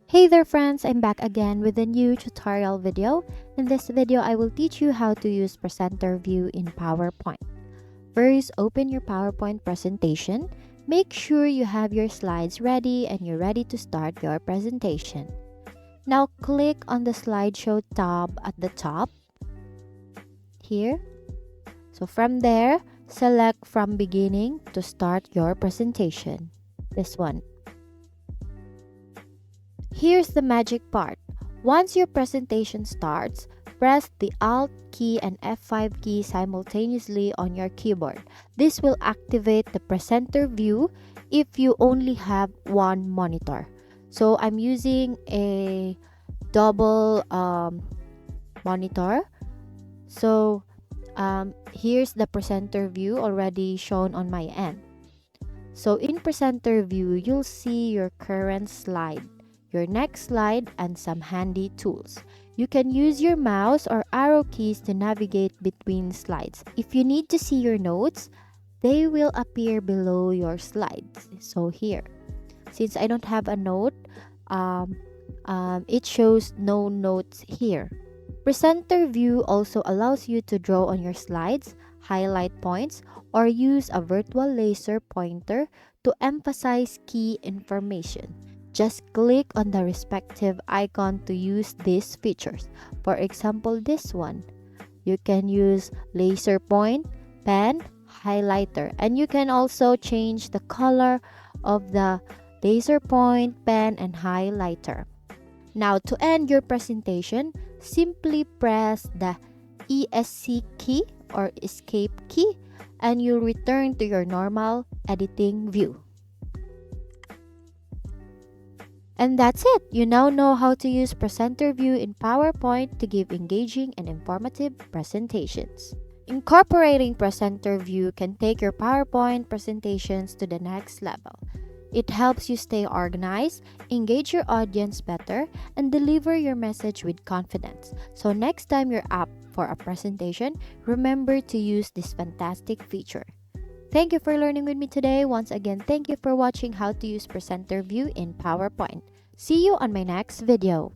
Hey there friends, I'm back again with a new tutorial video. In this video, I will teach you how to use presenter view in PowerPoint. First, open your PowerPoint presentation. Make sure you have your slides ready and you're ready to start your presentation. Now click on the slideshow tab at the top here. So from there, select from beginning to start your presentation. This one. Here's the magic part. Once your presentation starts, press the Alt key and F5 key simultaneously on your keyboard. This will activate the presenter view if you only have one monitor. So I'm using a double monitor. So here's the presenter view already shown on my end. So in presenter view, you'll see your current slide, your next slide, and some handy tools. You can use your mouse or arrow keys to navigate between slides. If you need to see your notes, they will appear below your slides. So here, since I don't have a note, it shows no notes here. Presenter view also allows you to draw on your slides, highlight points, or use a virtual laser pointer to emphasize key information. Just click on the respective icon to use these features. For example, this one. You can use laser point, pen, highlighter, and you can also change the color of the laser point, pen, and highlighter. Now, to end your presentation, simply press the ESC key or escape key and you'll return to your normal editing view. And that's it. You now know how to use presenter view in PowerPoint to give engaging and informative presentations. Incorporating presenter view can take your PowerPoint presentations to the next level. It helps you stay organized, engage your audience better, and deliver your message with confidence. So next time you're up for a presentation, remember to use this fantastic feature. Thank you for learning with me today. Once again, thank you for watching how to use presenter view in PowerPoint. See you on my next video.